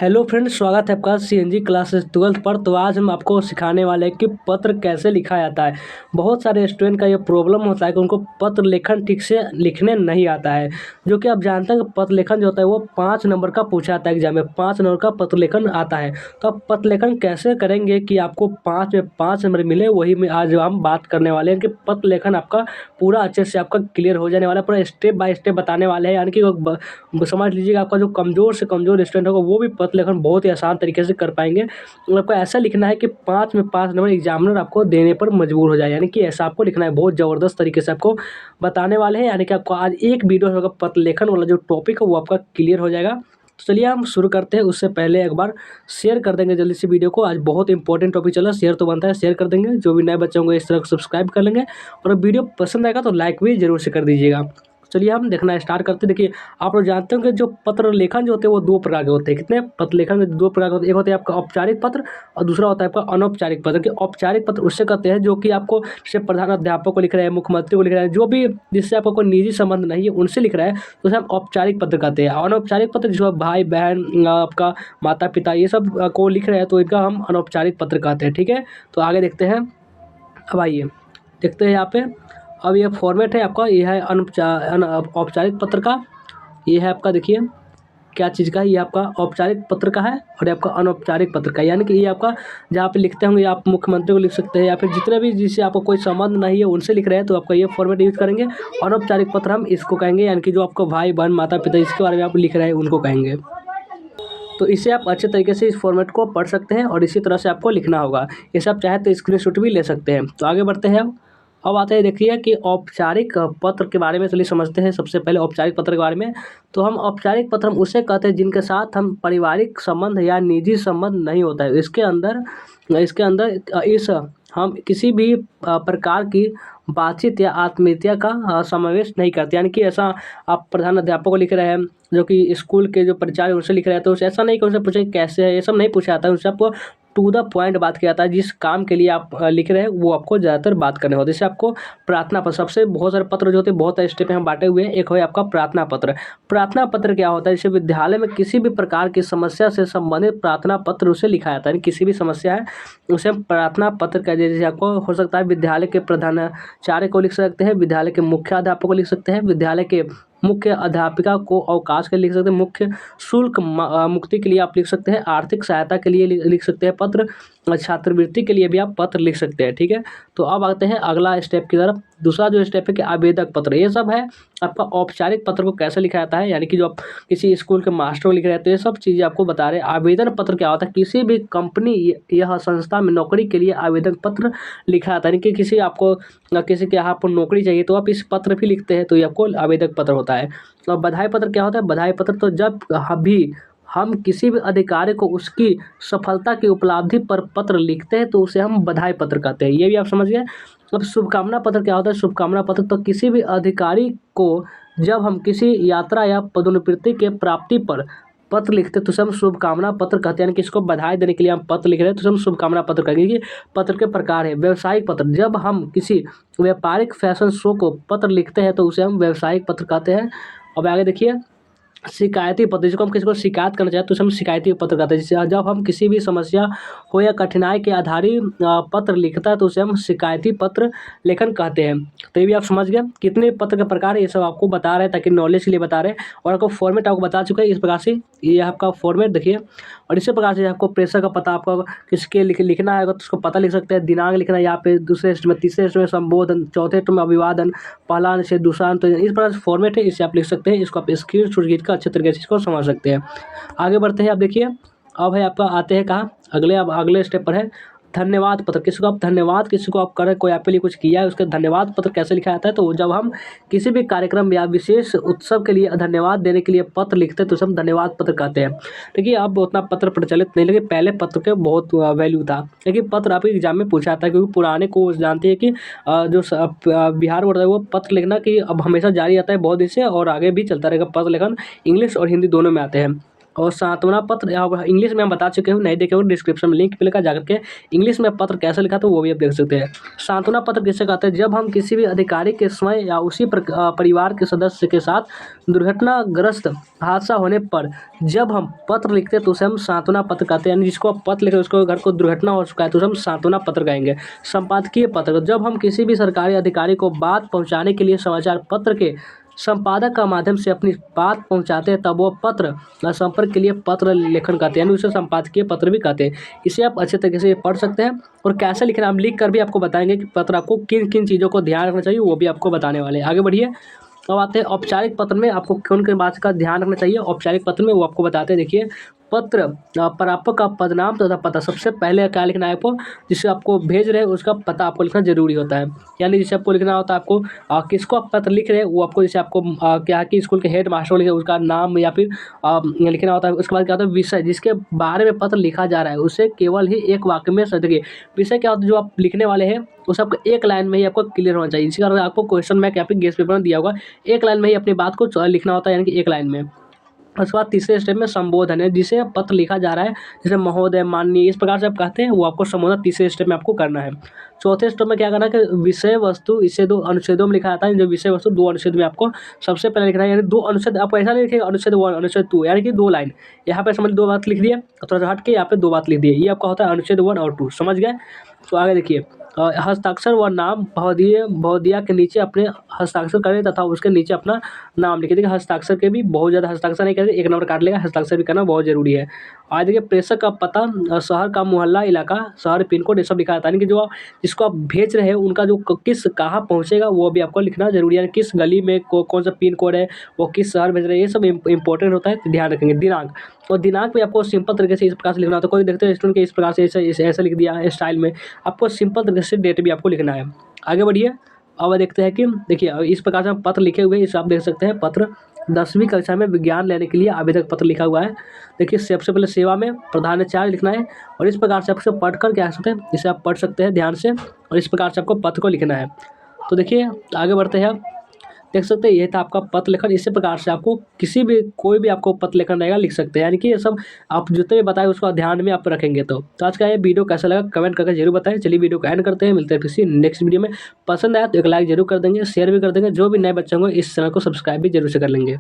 Hello friends, स्वागत है आपका सीएनजी क्लासेस 12th पर। तो आज हम आपको सिखाने वाले हैं कि पत्र कैसे लिखा जाता है। बहुत सारे स्टूडेंट का ये प्रॉब्लम होता है कि उनको पत्र लेखन ठीक से लिखने नहीं आता है। जो कि आप जानते हैं कि पत्र लेखन जो होता है वो 5 नंबर का पूछा जाता है एग्जाम में। 5 नंबर का पत्र लेखन आता है। तो आप पत्र लेखन कैसे करेंगे कि आपको 5 में 5 नंबर मिले, वही में आज हम बात करने वाले हैं कि पत्र लेखन आपका पूरा अच्छे से आपका क्लियर हो जाने वाला है। पूरा स्टेप बाय स्टेप बताने वाले हैं, यानी कि समझ लीजिएगा आपका जो कमज़ोर से कमज़ोर स्टूडेंट होगा वो भी पत्र लेखन बहुत ही आसान तरीके से कर पाएंगे। और आपको ऐसा लिखना है कि 5 में 5 नंबर एग्जामिनर आपको देने पर मजबूर हो जाए, यानी कि ऐसा आपको लिखना है। बहुत ज़बरदस्त तरीके से आपको बताने वाले हैं, यानी कि आपको आज एक वीडियो होगा पत्र लेखन वाला जो टॉपिक है वो आपका क्लियर हो जाएगा। तो चलिए हम शुरू करते हैं। उससे पहले एक बार शेयर कर देंगे जल्दी से वीडियो को। आज बहुत इंपॉर्टेंट टॉपिक चला, शेयर तो बनता है, शेयर कर देंगे। जो भी नए बच्चे होंगे इस तरह सब्सक्राइब कर लेंगे, और वीडियो पसंद आएगा तो लाइक भी जरूर से कर दीजिएगा। चलिए हम देखना स्टार्ट करते हैं। देखिए, आप लोग जानते हो कि जो पत्र लेखन जो होते हैं वो 2 प्रकार के होते हैं। कितने पत्र लेखन के 2 प्रकार के होते हैं। एक होता है आपका औपचारिक पत्र और दूसरा होता है आपका अनौपचारिक पत्र। कि औपचारिक पत्र उससे कहते हैं जो कि आपको जैसे प्रधानाध्यापक को लिख रहे हैं, मुख्यमंत्री को लिख रहे हैं, जो भी जिससे आपको कोई निजी संबंध नहीं है उनसे लिख रहा है, तो उसे हम औपचारिक पत्र कहते हैं। अनौपचारिक पत्र जो भाई बहन, आपका माता पिता, ये सब को लिख रहे हैं तो इनका हम अनौपचारिक पत्र कहते हैं। ठीक है, तो आगे देखते हैं। अब आइए देखते हैं यहाँ पे। अब ये फॉर्मेट है आपका, ये है औपचारिक पत्र का। ये है आपका, देखिए क्या चीज़ का है, ये आपका औपचारिक पत्र का है और ये आपका अनौपचारिक पत्र का। यानी कि ये आपका जहाँ पे लिखते होंगे, आप मुख्यमंत्री को लिख सकते हैं या फिर जितने भी जिससे आपको कोई संबंध नहीं है उनसे लिख रहे हैं तो आपका ये फॉर्मेट यूज करेंगे। अनौपचारिक पत्र हम इसको कहेंगे, यानी कि जो आपको भाई बहन माता पिता इसके बारे में आप लिख रहे हैं उनको कहेंगे। तो इसे आप अच्छे तरीके से इस फॉर्मेट को पढ़ सकते हैं और इसी तरह से आपको लिखना होगा। ये सब चाहे तो स्क्रीनशॉट भी ले सकते हैं। तो आगे बढ़ते हैं। अब आते हैं, देखिए कि औपचारिक पत्र के बारे में चलिए समझते हैं। सबसे पहले औपचारिक पत्र के बारे में, तो हम औपचारिक पत्र हम उसे कहते हैं जिनके साथ हम पारिवारिक संबंध या निजी संबंध नहीं होता है। इसके अंदर हम किसी भी प्रकार की बातचीत या आत्मीयता का समावेश नहीं करते। यानी कि ऐसा आप प्रधान अध्यापक को लिख रहे हैं, जो कि स्कूल के जो प्राचार्य उनसे लिख रहे हैं, तो ऐसा नहीं कि उनसे पूछें कैसे है, ये सब नहीं पूछा जाता है। उनसे आपको टू द पॉइंट बात किया जाता है। जिस काम के लिए आप लिख रहे हैं वो आपको ज़्यादातर बात करने होते हैं। जैसे आपको प्रार्थना पत्र, सबसे बहुत सारे पत्र जो होते हैं बहुत सारे स्टेप में हम बांटे हुए हैं। एक है आपका प्रार्थना पत्र। प्रार्थना पत्र क्या होता है, जैसे विद्यालय में किसी भी प्रकार की समस्या से संबंधित प्रार्थना पत्र उसे लिखा जाता है। किसी भी समस्या है उसे हम प्रार्थना पत्र कह, जैसे आपको हो सकता है विद्यालय के प्रधानाचार्य को लिख सकते हैं, विद्यालय के मुख्य अध्यापक को लिख सकते हैं, विद्यालय के मुख्य अध्यापिका को अवकाश के लिए लिख सकते हैं, मुख्य शुल्क मुक्ति के लिए आप लिख सकते हैं, आर्थिक सहायता के लिए लिख सकते हैं पत्र, छात्रवृत्ति के लिए भी आप पत्र लिख सकते हैं। ठीक है, तो अब आते हैं अगला स्टेप की तरफ। दूसरा जो स्टेप है कि आवेदक पत्र, ये सब है आपका औपचारिक पत्र को कैसे लिखा जाता है। यानी कि जो आप किसी स्कूल के मास्टर को लिख रहे हैं तो ये सब चीज़ें आपको बता रहे हैं। आवेदन पत्र क्या होता है, किसी भी कंपनी या संस्था में नौकरी के लिए आवेदन पत्र लिखा जाता है। यानी कि किसी के यहाँ आपको नौकरी चाहिए तो आप इस पत्र भी लिखते हैं, तो ये आपको आवेदक पत्र होता है। और बधाई पत्र क्या होता है, बधाई पत्र तो जब भी हम किसी भी अधिकारी को उसकी सफलता की उपलब्धि पर पत्र लिखते हैं तो उसे हम बधाई पत्र कहते हैं। ये भी आप समझ गए। अब शुभकामना पत्र क्या होता है, शुभकामना पत्र तो किसी भी अधिकारी को जब हम किसी यात्रा या पदोन्नति के प्राप्ति पर पत्र लिखते हैं तो उसे हम शुभकामना पत्र कहते हैं। यानी कि इसको बधाई देने के लिए हम पत्र लिख रहे हैं तो उसे हम शुभकामना पत्र कहेंगे। कि पत्र के प्रकार है व्यावसायिक पत्र, जब हम किसी व्यापारिक फैशन शो को पत्र लिखते हैं तो उसे हम व्यावसायिक पत्र कहते हैं। अब आगे देखिए, शिकायती पत्र, जिसको हम किसी को शिकायत करना चाहते हैं तो उसे हम शिकायती पत्र कहते हैं। जैसे जब हम किसी भी समस्या हो या कठिनाई के आधारित पत्र लिखता है तो उसे हम शिकायती पत्र लेखन कहते हैं। तो ये भी आप समझ गए कितने पत्र के प्रकार है, ये सब आपको बता रहे हैं ताकि नॉलेज के लिए बता रहे हैं। और आपको फॉर्मेट आपको बता चुका है इस प्रकार से, ये आपका फॉर्मेट देखिए। और इसी प्रकार से आपको प्रेशर का पता, आपको किसके लिखना है तो उसको पता लिख सकते हैं, दिनांक लिखना है यहाँ पे, दूसरे स्टेप में, तीसरे स्टेप में संबोधन, चौथे स्टेप में अभिवादन, पहला अनुच्छेद, दूसरा अनुच्छेद, इस प्रकार से फॉर्मेट है, इसे आप लिख सकते हैं। इसको आप स्क्रीनशॉट अच्छे तरीके से इसको समझ सकते हैं। आगे बढ़ते हैं। आप देखिए, अब है आपका, आते हैं कहाँ अगले, अब अगले स्टेप पर है धन्यवाद पत्र। किसी को आप धन्यवाद, किसी को आप करें, कोई आपके लिए कुछ किया है उसके धन्यवाद पत्र कैसे लिखा जाता है, तो जब हम किसी भी कार्यक्रम या विशेष उत्सव के लिए धन्यवाद देने के लिए पत्र लिखते हैं तो उसे हम धन्यवाद पत्र कहते हैं। देखिए, अब उतना पत्र प्रचलित नहीं, लेकिन पहले पत्र के बहुत वैल्यू था। लेकिन पत्र आपके एग्जाम में पूछा जाता है, क्योंकि पुराने को जानते हैं कि बिहार बोर्ड है वो पत्र लिखना कि अब हमेशा जारी रहता है बहुत दिन से, और आगे भी चलता रहेगा। पत्र लेखन इंग्लिश और हिंदी दोनों में आते हैं। और सांत्वना पत्र इंग्लिश में हम बता चुके हैं, नहीं देखे हो डिस्क्रिप्शन में लिंक मिलेगा, जाकर के इंग्लिश में पत्र कैसे लिखा तो वो भी आप देख सकते हैं। सांत्वना पत्र किसे कहते हैं? जब हम किसी भी अधिकारी के स्वयं या उसी परिवार के सदस्य के साथ दुर्घटनाग्रस्त हादसा होने पर जब हम पत्र लिखते हैं तो उसे हम सांत्वना पत्र कहते हैं। यानी जिसको आप पत्र लिखे उसको घर को दुर्घटना हो चुका है तो उसे हम सांत्वना पत्र कहेंगे। संपादकीय पत्र, जब हम किसी भी सरकारी अधिकारी को बात पहुंचाने के लिए समाचार पत्र के संपादक का माध्यम से अपनी बात पहुंचाते हैं तब वो पत्र संपर्क के लिए पत्र लेखन कहते हैं, यानी उसे संपादकीय पत्र भी कहते हैं। इसे आप अच्छे तरीके से पढ़ सकते हैं और कैसे लिखना हम लिख कर भी आपको बताएंगे कि पत्र आपको किन किन चीज़ों को ध्यान रखना चाहिए, वो भी आपको बताने वाले हैं। आगे बढ़िए। अब आते हैं औपचारिक पत्र में आपको किन किन बात का ध्यान रखना चाहिए औपचारिक पत्र में, वो आपको बताते हैं। देखिए, पत्र प्रापक का पदनाम तथा पता, सबसे पहले क्या लिखना है आपको, जिसे आपको भेज रहे हैं उसका पता आपको लिखना जरूरी होता है। यानी जिसे आपको लिखना होता है आपको किसको आप पत्र लिख रहे हैं वो आपको, जैसे आपको क्या है कि स्कूल के हेड मास्टर को लिखे उसका नाम या फिर लिखना होता है। उसके बाद क्या होता है, विषय जिसके बारे में पत्र लिखा जा रहा है उसे केवल ही एक वाक्य में देखिए विषय क्या होता है जो आप लिखने वाले हैं उसे आपको एक लाइन में ही आपको क्लियर होना चाहिए। इसी कारण आपको क्वेश्चन में या फिर गेस्ट पेपर में दिया होगा, एक लाइन में ही अपनी बात को लिखना होता है, यानी कि एक लाइन में। उसके बाद तीसरे स्टेप में संबोधन है, जिसे पत्र लिखा जा रहा है जैसे महोदय, माननीय, इस प्रकार से आप कहते हैं वो आपको संबोधन तीसरे स्टेप में आपको करना है। चौथे स्टेप में क्या करना है कि विषय वस्तु, इसे 2 अनुच्छेदों में लिखा जाता है। जो विषय वस्तु 2 अनुच्छेद में आपको सबसे पहले लिखना है, यानी 2 अनुच्छेद आपको ऐसा नहीं लिखेगा अनुच्छेद 1 अनुच्छेद 2, यानी कि 2 लाइन। यहाँ पे समझ 2 बात लिख दिए, थोड़ा सा हट के यहाँ पे 2 बात लिख दिए, ये आपका होता है अनुच्छेद 1 और 2, समझ गए। तो आगे देखिए, हस्ताक्षर व नाम बहुदिया के नीचे अपने हस्ताक्षर करें तथा उसके नीचे अपना नाम लिखे। देखिए हस्ताक्षर के भी बहुत ज़्यादा हस्ताक्षर नहीं करें, 1 नंबर काट लेगा, हस्ताक्षर भी करना बहुत ज़रूरी है। आज देखिए, प्रेषक का पता, शहर का मोहल्ला, इलाका, शहर, पिन कोड, ये सब लिखा जाता है। यानी कि जो आप जिसको आप भेज रहे हैं उनका जो किस कहाँ पहुँचेगा वो भी आपको लिखना जरूरी है, किस गली में कौन सा पिन कोड है, वो किस शहर भेज रहे हैं, ये सब इंपॉर्टेंट होता है, तो ध्यान रखेंगे। दिनांक, और दिनांक भी आपको सिंपल तरीके से इस प्रकार से लिखना होता है। कोई देखते हैं स्टूडेंट के इस प्रकार से ऐसे लिख दिया स्टाइल में, आपको सिंपल तरीके से डेट भी आपको लिखना है। आगे बढ़िए। अब देखते हैं कि देखिए इस प्रकार से हम पत्र लिखे हुए हैं, इसे आप देख सकते हैं। पत्र 10वीं कक्षा में विज्ञान लेने के लिए आवेदक पत्र लिखा हुआ है। देखिए सबसे पहले सेवा में प्रधानाचार्य लिखना है और इस प्रकार से आपसे पढ़कर क्या सकते हैं, इसे आप पढ़ सकते हैं ध्यान से और इस प्रकार से आपको पत्र को लिखना है। तो देखिए आगे बढ़ते हैं। आप देख सकते हैं ये था आपका पत्र लेखन। इसी प्रकार से आपको किसी भी कोई भी आपको पत्र लेखन रहेगा लिख सकते हैं, यानी कि ये सब आप जितने भी बताए उसको ध्यान में आप रखेंगे। तो आज का ये वीडियो कैसा लगा कमेंट करके जरूर बताएं। चलिए वीडियो को एंड करते हैं, मिलते हैं किसी नेक्स्ट वीडियो में। पसंद आया तो एक लाइक जरूर कर देंगे, शेयर भी कर देंगे। जो भी नए बच्चे होंगे इस चैनल को सब्सक्राइब भी जरूर से कर लेंगे।